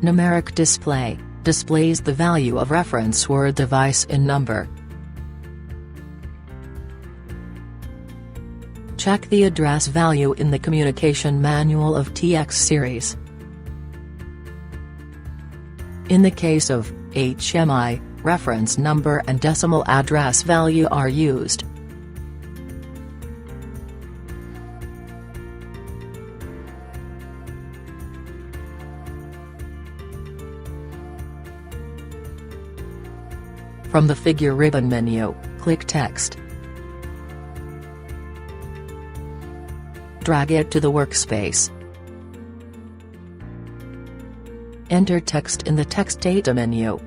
Numeric display displays the value of reference word device in number. Check the address value in the communication manual of TX series. In the case of HMI, reference number and decimal address value are used. From the figure ribbon menu, click Text. Drag it to the workspace. Enter text in the text data menu.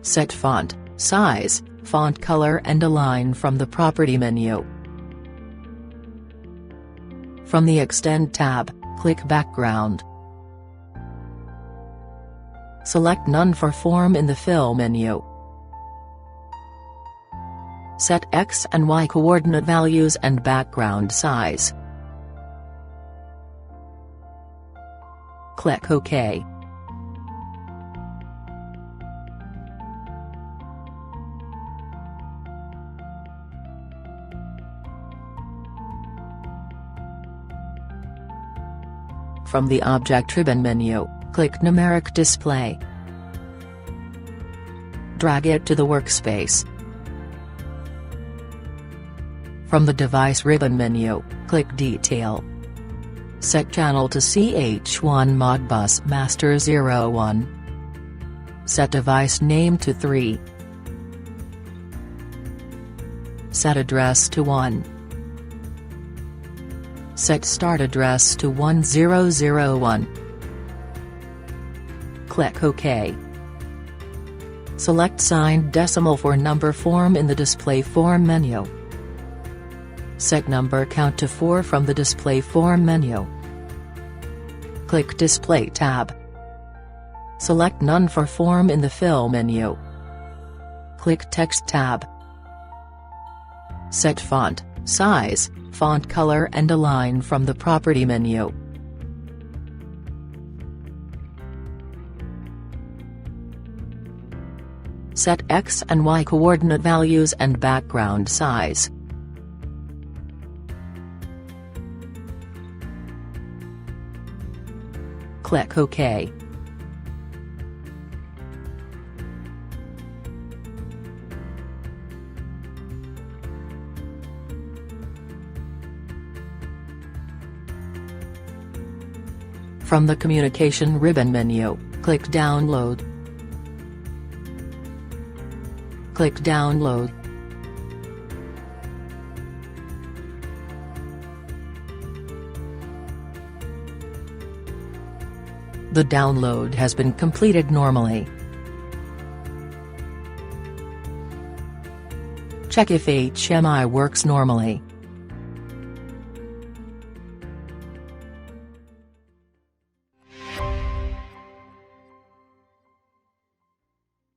Set font, size, font color and align from the property menu. From the Extend tab, click Background. Select None for Form in the Fill menu. Set X and Y coordinate values and background size. Click OK. From the Object Ribbon menu, click Numeric Display. Drag it to the workspace. From the Device Ribbon menu, click Detail. Set channel to CH1 Modbus Master 01. Set device name to 3. Set address to 1. Set start address to 1001. Click OK. Select Signed Decimal for Number Form in the Display Form menu. Set number count to 4 from the Display Form menu. Click Display tab. Select None for Form in the Fill menu. Click Text tab. Set font, size, font color and align from the Property menu. Set X and Y coordinate values and background size. Click OK. From the Communication Ribbon menu, click Download. Click Download. The download has been completed normally. Check if HMI works normally.